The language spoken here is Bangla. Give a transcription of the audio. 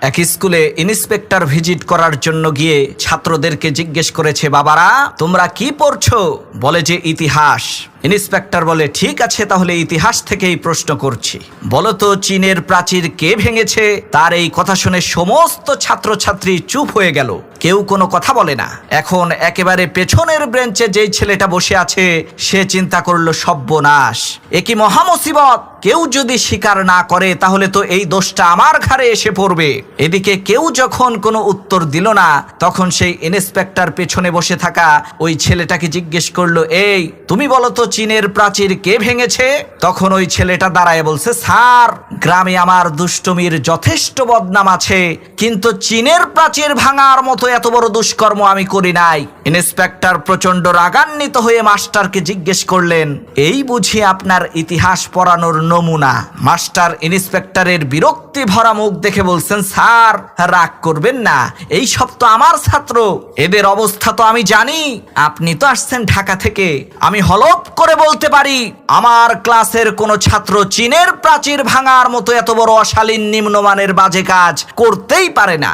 এক স্কুলে ইন্সপেক্টর ভিজিট করার জন্য গিয়ে ছাত্রদেরকে জিজ্ঞেস করেছে, বাবারা তোমরা কি পড়ছো? বলে যে ইতিহাস। ইন্সপেক্টর বলে, ঠিক আছে, তাহলে ইতিহাস থেকেই প্রশ্ন করছি, বলো তো চীনের প্রাচীর কে ভেঙেছে? তার এই কথা শুনে সমস্ত ছাত্রছাত্রী চুপ হয়ে গেল, কেউ কোনো কথা বলে না। এখন একেবারে পেছনের বেঞ্চে যেই ছেলেটা বসে আছে সে চিন্তা করলো, সর্বনাশ, এ কি মহামুসিবত! কেউ যদি স্বীকার না করে তাহলে তো এই দোষটা আমার ঘাড়ে এসে পড়বে। এদিকে কেউ যখন কোনো উত্তর দিল না, তখন সেই ইন্সপেক্টর পেছনে বসে থাকা ওই ছেলেটাকে জিজ্ঞেস করলো, এই তুমি বলো তো চীনের প্রাচীর কে ভেঙেছে? তখন ওই ছেলেটা দাঁড়ায় বলছে, স্যার, গ্রামে আমার দুষ্টুমির যথেষ্ট বদনাম আছে, কিন্তু চীনের প্রাচীর ভাঙার মতো এত বড় দুষ্কর্ম আমি করি নাই। ইন্সপেক্টর প্রচন্ড রাগান্বিত হয়ে মাস্টারকে জিজ্ঞেস করলেন, এই বুঝি আপনার ইতিহাস পড়ানোর নমুনা? মাস্টার ইন্সপেক্টরের বিরক্তি ভরা মুখ দেখে বলছেন, স্যার রাগ করবেন না, এই সব তো আমার ছাত্র, এদের অবস্থা তো আমি জানি। আপনি তো আসছেন ঢাকা থেকে, আমি হলপ করে বলতে পারি আমার ক্লাসের কোনো ছাত্র চীনের প্রাচীর ভাঙার মতো এত বড় অশালীন নিম্নমানের বাজে কাজ করতেই পারে না।